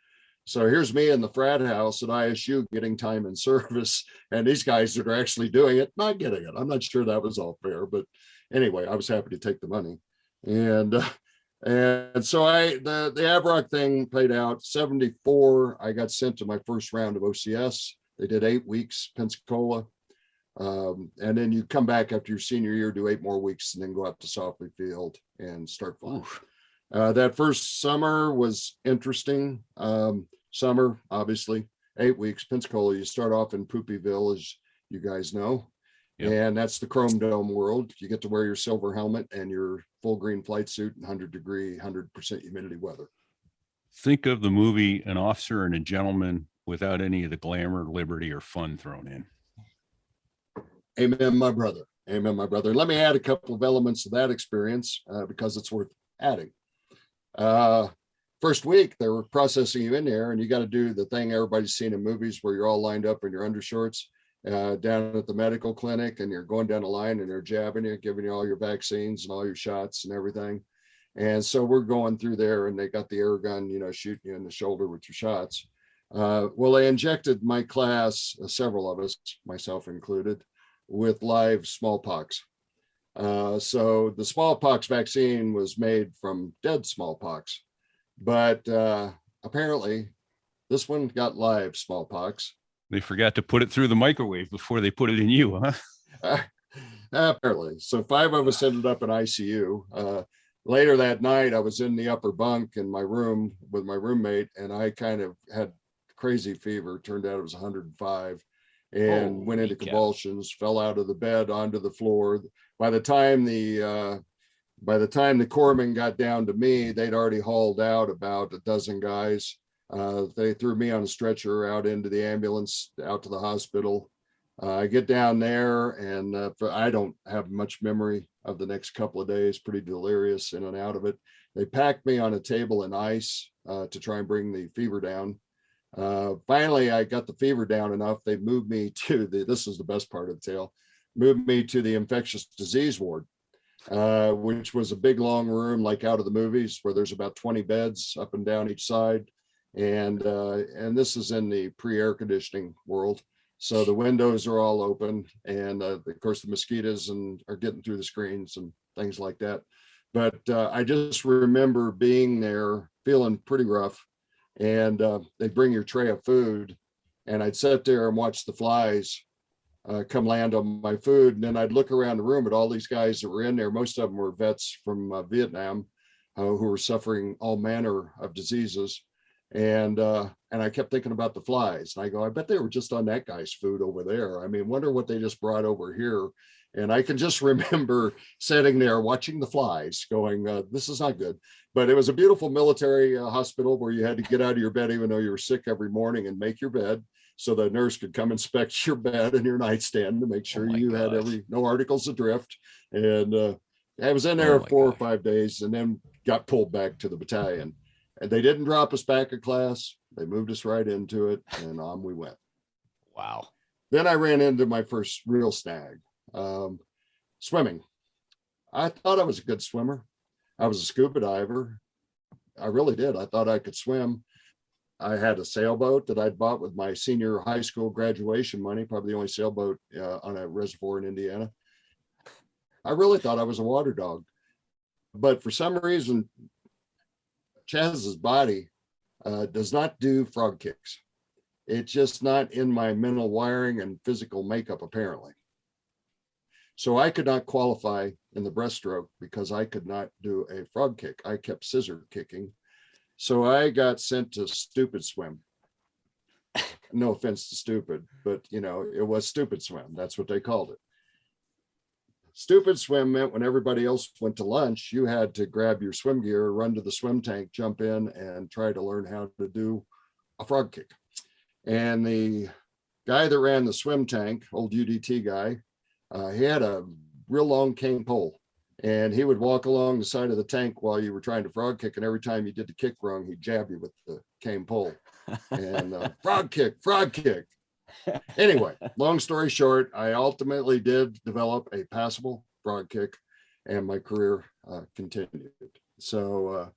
So here's me in the frat house at ISU getting time in service, and these guys that are actually doing it, not getting it. I'm not sure that was all fair, but anyway, I was happy to take the money. And so the AVROC thing played out. 74, I got sent to my first round of OCS. They did 8 weeks, Pensacola. And then you come back after your senior year, do 8 more weeks, and then go out to Softly Field and start flying. That first summer was interesting. Summer, obviously, 8 weeks. Pensacola, you start off in Poopyville, as you guys know. Yep. And that's the Chrome Dome world. You get to wear your silver helmet and your full green flight suit in 100-degree, 100% humidity weather. Think of the movie An Officer and a Gentleman without any of the glamour, liberty, or fun thrown in. Amen, my brother. Amen, my brother. Let me add a couple of elements of that experience because it's worth adding. First week, they were processing you in there, and you got to do the thing everybody's seen in movies where you're all lined up in your undershorts down at the medical clinic, and you're going down the line and they're jabbing you, giving you all your vaccines and all your shots and everything. And so we're going through there, and they got the air gun, shooting you in the shoulder with your shots. Well, they injected my class, several of us, myself included, with live smallpox. So the smallpox vaccine was made from dead smallpox, but apparently this one got live smallpox. They forgot to put it through the microwave before they put it in you, huh? Apparently. So 5 of us ended up in ICU. Later that night, I was in the upper bunk in my room with my roommate, and I kind of had crazy fever. Turned out it was 105. And went into convulsions, fell out of the bed onto the floor. By the time the corpsman got down to me, they'd already hauled out about a dozen guys. They threw me on a stretcher out into the ambulance, out to the hospital. I get down there, and I don't have much memory of the next couple of days, pretty delirious in and out of it. They packed me on a table in ice to try and bring the fever down. Finally, I got the fever down enough. They moved me to this is the best part of the tale, moved me to the infectious disease ward, which was a big, long room like out of the movies where there's about 20 beds up and down each side. And this is in the pre-air conditioning world. So the windows are all open. And of course, the mosquitoes are getting through the screens and things like that. But I just remember being there feeling pretty rough. And they'd bring your tray of food, and I'd sit there and watch the flies come land on my food. And then I'd look around the room at all these guys that were in there. Most of them were vets from Vietnam who were suffering all manner of diseases. And I kept thinking about the flies. And I go, I bet they were just on that guy's food over there. I mean, wonder what they just brought over here. And I can just remember sitting there watching the flies going, this is not good. But it was a beautiful military hospital where you had to get out of your bed, even though you were sick, every morning and make your bed. So the nurse could come inspect your bed and your nightstand to make sure you had no articles adrift. And I was in there 4 or 5 days and then got pulled back to the battalion. And they didn't drop us back a class. They moved us right into it, and on we went. Wow. Then I ran into my first real snag, swimming. I thought I was a good swimmer. I was a scuba diver. I really did. I thought I could swim. I had a sailboat that I'd bought with my senior high school graduation money, probably the only sailboat on a reservoir in Indiana. I really thought I was a water dog. But for some reason, Chaz's body does not do frog kicks. It's just not in my mental wiring and physical makeup, apparently. So I could not qualify in the breaststroke because I could not do a frog kick. I kept scissor kicking. So I got sent to stupid swim. No offense to stupid, but it was stupid swim. That's what they called it. Stupid swim meant when everybody else went to lunch, you had to grab your swim gear, run to the swim tank, jump in, and try to learn how to do a frog kick. And the guy that ran the swim tank, old UDT guy, he had a real long cane pole. And he would walk along the side of the tank while you were trying to frog kick. And every time you did the kick wrong, he'd jab you with the cane pole. And frog kick, frog kick. Anyway, long story short, I ultimately did develop a passable frog kick, and my career continued. So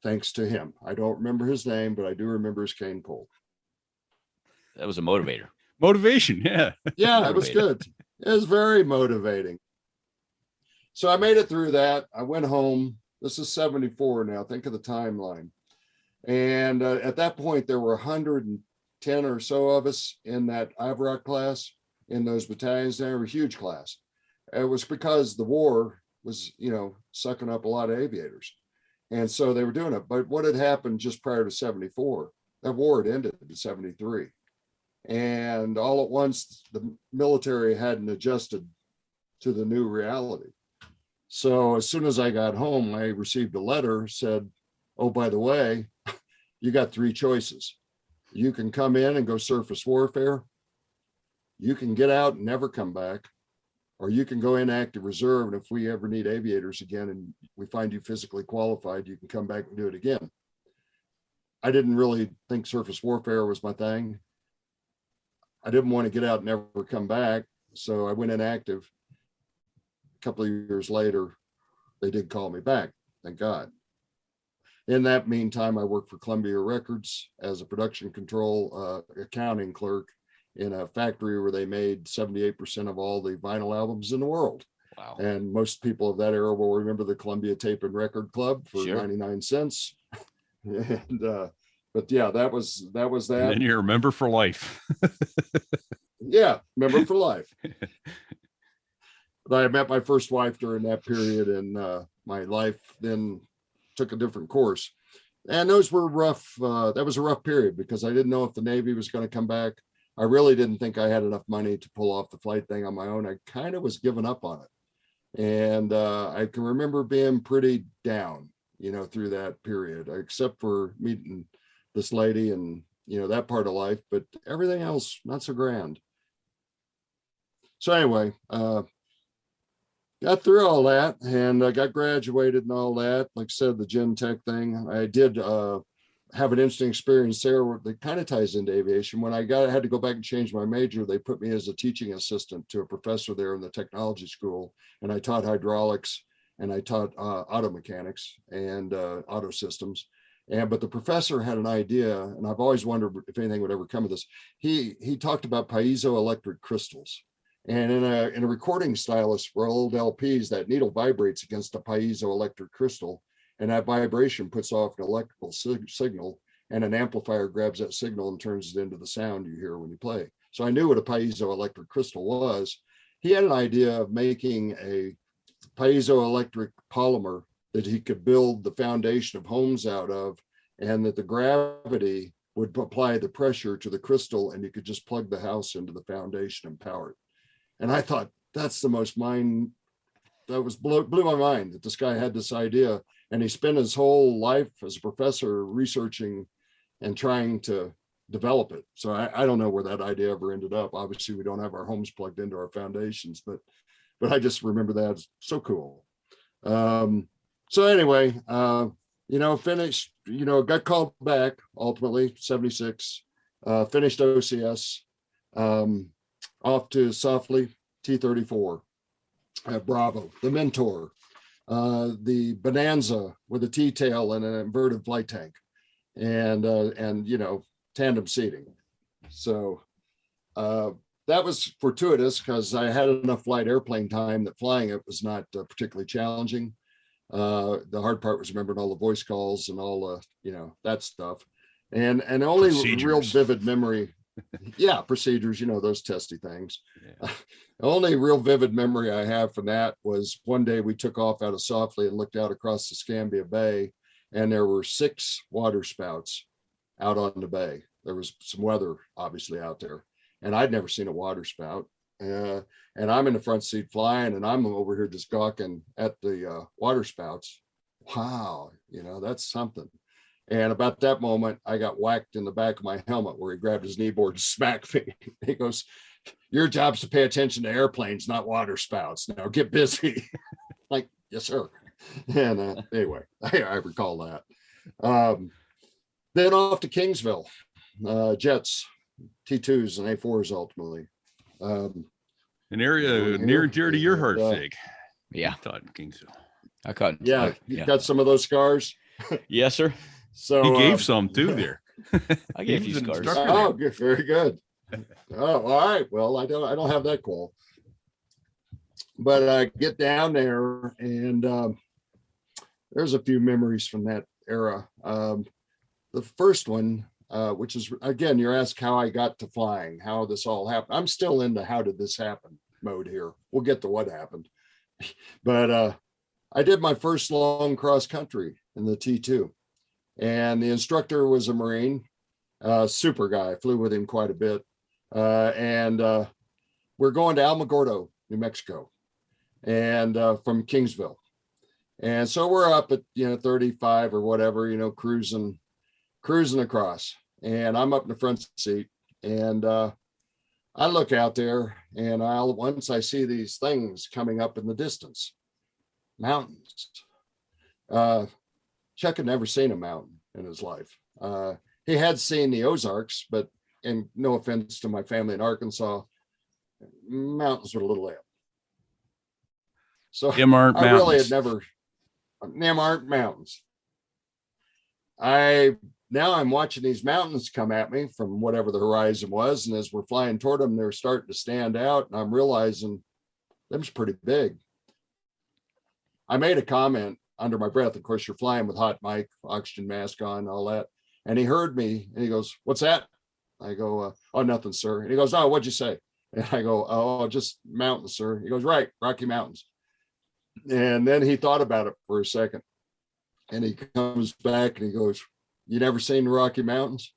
thanks to him. I don't remember his name, but I do remember his cane pole. That was a motivator. Motivation, yeah. Yeah, it was good. It was very motivating. So I made it through that. I went home. This is 74 now. Think of the timeline. And at that point, there were 110 or so of us in that IVROC class, in those battalions. They were a huge class. It was because the war was, sucking up a lot of aviators. And so they were doing it. But what had happened just prior to 74, that war had ended in 73. And all at once, the military hadn't adjusted to the new reality. So as soon as I got home, I received a letter, said, oh, by the way, you got 3 choices. You can come in and go surface warfare. You can get out and never come back. Or you can go in active reserve. And if we ever need aviators again and we find you physically qualified, you can come back and do it again. I didn't really think surface warfare was my thing. I didn't want to get out and never come back. So I went inactive. A couple of years later, they did call me back, thank God. In that meantime, I worked for Columbia Records as a production control accounting clerk in a factory where they made 78% of all the vinyl albums in the world. Wow. And most people of that era will remember the Columbia Tape and Record Club for 99 cents. And but yeah, that was that. And then you're a member for life. Yeah, member for life. But I met my first wife during that period, and my life then took a different course. And those were rough. That was a rough period because I didn't know if the Navy was going to come back. I really didn't think I had enough money to pull off the flight thing on my own. I kind of was giving up on it. And I can remember being pretty down, through that period, except for meeting this lady and, that part of life, but everything else, not so grand. So anyway, got through all that and I got graduated and all that. Like I said, the Gen Tech thing, I did have an interesting experience there that kind of ties into aviation. When I had to go back and change my major, they put me as a teaching assistant to a professor there in the technology school. And I taught hydraulics and I taught auto mechanics and auto systems. But the professor had an idea, and I've always wondered if anything would ever come of this. He talked about piezoelectric crystals. And in a recording stylus for old LPs, that needle vibrates against a piezoelectric crystal, and that vibration puts off an electrical signal, and an amplifier grabs that signal and turns it into the sound you hear when you play. So I knew what a piezoelectric crystal was. He had an idea of making a piezoelectric polymer that he could build the foundation of homes out of and that the gravity would apply the pressure to the crystal, and you could just plug the house into the foundation and power it. And I thought, that's the most blew my mind that this guy had this idea, and he spent his whole life as a professor researching and trying to develop it. So I don't know where that idea ever ended up. Obviously, we don't have our homes plugged into our foundations, but I just remember that as so cool. So anyway, finished, got called back ultimately, 76, finished OCS, off to Softly T-34, Bravo, the Mentor, the Bonanza with a T-tail and an inverted flight tank, and tandem seating. So that was fortuitous because I had enough flight airplane time that flying it was not particularly challenging. The hard part was remembering all the voice calls and all that stuff. And only real vivid memory. Yeah, procedures, those testy things. Yeah. Only real vivid memory I have from that was one day we took off out of Softly and looked out across the Scambia Bay, and there were 6 water spouts out on the bay. There was some weather obviously out there, and I'd never seen a water spout. And I'm in the front seat flying, and I'm over here just gawking at the water spouts. Wow, that's something. And about that moment, I got whacked in the back of my helmet where he grabbed his knee board and smacked me. He goes, "Your job's to pay attention to airplanes, not water spouts. Now get busy." Like, yes, sir. And anyway, I recall that. Then off to Kingsville, jets, T2s and A4s ultimately. An area near and dear to your heart, Fig. Yeah. Taught Kingsville. I caught. Yeah, you got some of those scars. Yes, sir. So he gave some too there. I gave you scars. Oh, good, very good. Oh, all right. Well, I don't have that call. But I get down there, and there's a few memories from that era. The first one, which is, again, you're asked how I got to flying, how this all happened. I'm still into how did this happen mode here. We'll get to what happened. But I did my first long cross country in the T2. And the instructor was a Marine, super guy. I flew with him quite a bit. And we're going to Alamogordo, New Mexico, and from Kingsville. And so we're up at, 35 or whatever, cruising across. And I'm up in the front seat. And I look out there, and once I see these things coming up in the distance, mountains. Chuck had never seen a mountain in his life. He had seen the Ozarks, but, and no offense to my family in Arkansas, mountains were a little ebb. So them aren't I mountains. really had never, them aren't mountains. Now I'm watching these mountains come at me from whatever the horizon was. And as we're flying toward them, they're starting to stand out. And I'm realizing them's pretty big. I made a comment under my breath. Of course, you're flying with hot mic, oxygen mask on, all that. And he heard me and he goes, "What's that?" I go, "Oh, nothing, sir." And he goes, "Oh, what'd you say?" And I go, "Oh, just mountains, sir." He goes, "Right, Rocky Mountains." And then he thought about it for a second. And he comes back and he goes, "You never seen the Rocky Mountains?"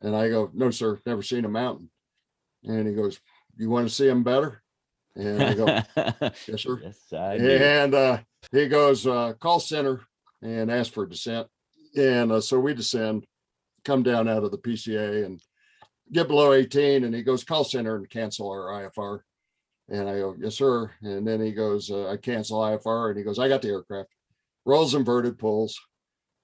And I go, "No, sir, never seen a mountain." And he goes, "You want to see them better?" And I go, "Yes, sir." Yes, I do. And he goes, "Call center and ask for a descent." And so we descend, come down out of the PCA and get below 18. And he goes, "Call center and cancel our IFR." And I go, "Yes, sir." And then he goes, "I cancel IFR." And he goes, "I got the aircraft." Rolls inverted, pulls.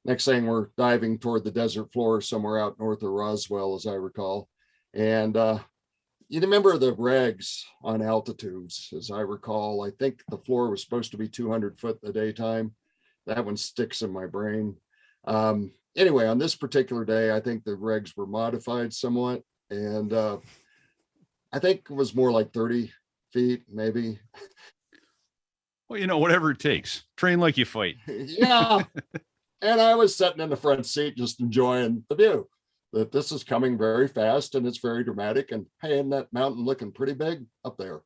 Next thing, we're diving toward the desert floor somewhere out north of Roswell, as I recall. And you remember the regs on altitudes, as I recall. I think the floor was supposed to be 200 foot in the daytime. That one sticks in my brain. Anyway, on this particular day, I think the regs were modified somewhat. And I think it was more like 30 feet, maybe. Well, whatever it takes. Train like you fight. Yeah. And I was sitting in the front seat, just enjoying the view. That this is coming very fast and it's very dramatic. And hey, isn't that mountain looking pretty big up there?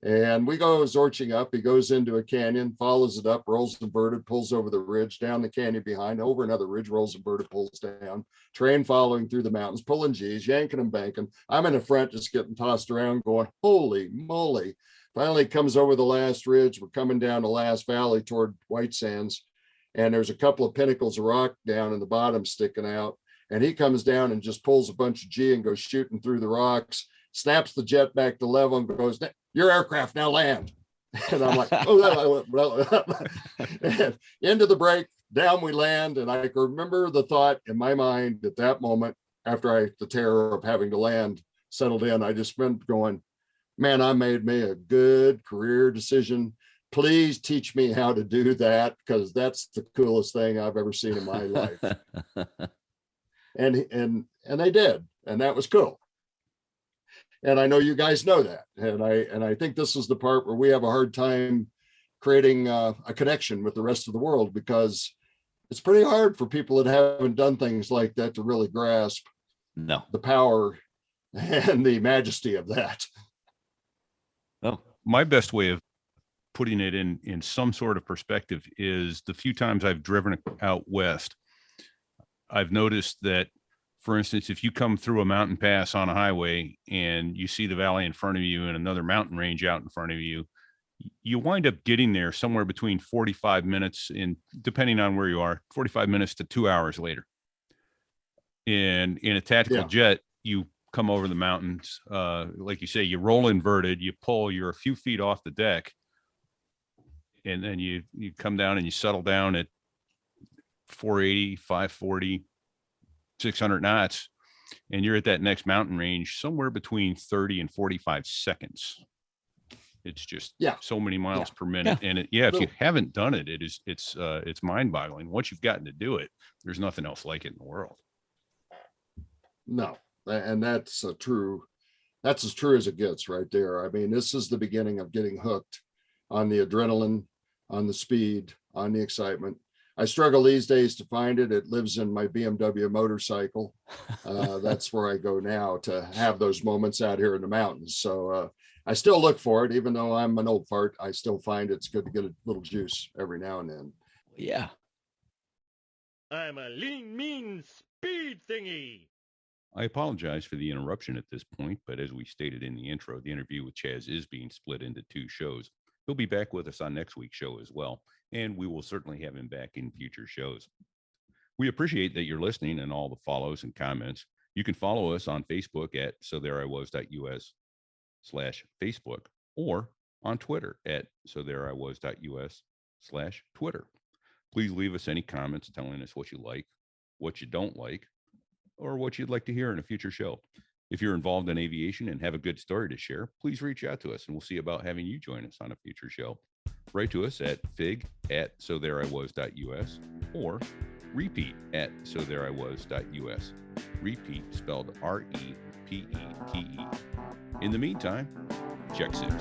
And we go zorching up. He goes into a canyon, follows it up, rolls inverted, pulls over the ridge, down the canyon behind, over another ridge, rolls inverted, pulls down. Train following through the mountains, pulling G's, yanking and banking. I'm in the front, just getting tossed around, going, holy moly. Finally comes over the last ridge. We're coming down the last valley toward White Sands. And there's a couple of pinnacles of rock down in the bottom sticking out. And he comes down and just pulls a bunch of G and goes shooting through the rocks, snaps the jet back to level and goes, your aircraft now land. And I'm like, oh, and into the break, down we land. And I remember the thought in my mind at that moment, after the terror of having to land settled in, I just went going, man, I made me a good career decision. Please teach me how to do that, because that's the coolest thing I've ever seen in my life. And they did, and that was cool. And I know you guys know that. And I think this is the part where we have a hard time creating a connection with the rest of the world, because it's pretty hard for people that haven't done things like that to really grasp the power and the majesty of that. Well, my best way of putting it in some sort of perspective is the few times I've driven out west, I've noticed that, for instance, if you come through a mountain pass on a highway and you see the valley in front of you and another mountain range out in front of you, you wind up getting there somewhere between 45 minutes and, depending on where you are, 45 minutes to 2 hours later. And in a tactical jet, you come over the mountains, like you say, you roll inverted, you pull, you're a few feet off the deck, and then you come down and you settle down at 480, 540, 600 knots, and you're at that next mountain range somewhere between 30 and 45 seconds. It's just so many miles per minute. And if you haven't done it, it's mind-boggling. Once you've gotten to do it, there's nothing else like it in the world. No, and that's as true as it gets right there. I mean, this is the beginning of getting hooked on the adrenaline, on the speed, on the excitement. I struggle these days to find it. It lives in my BMW motorcycle. That's where I go now to have those moments out here in the mountains. So I still look for it, even though I'm an old fart. I still find it's good to get a little juice every now and then. Yeah. I'm a lean, mean speed thingy. I apologize for the interruption at this point, but as we stated in the intro, the interview with Chaz is being split into 2 shows. He'll be back with us on next week's show as well, and we will certainly have him back in future shows. We appreciate that you're listening and all the follows and comments. You can follow us on Facebook at sothereiwas.us/Facebook, or on Twitter at sothereiwas.us/Twitter. Please leave us any comments telling us what you like, what you don't like, or what you'd like to hear in a future show. If you're involved in aviation and have a good story to share, please reach out to us and we'll see about having you join us on a future show. Write to us at fig@sothereiwas.us or repeat@sothereiwas.us. Repeat spelled REPETE. In the meantime, check 6.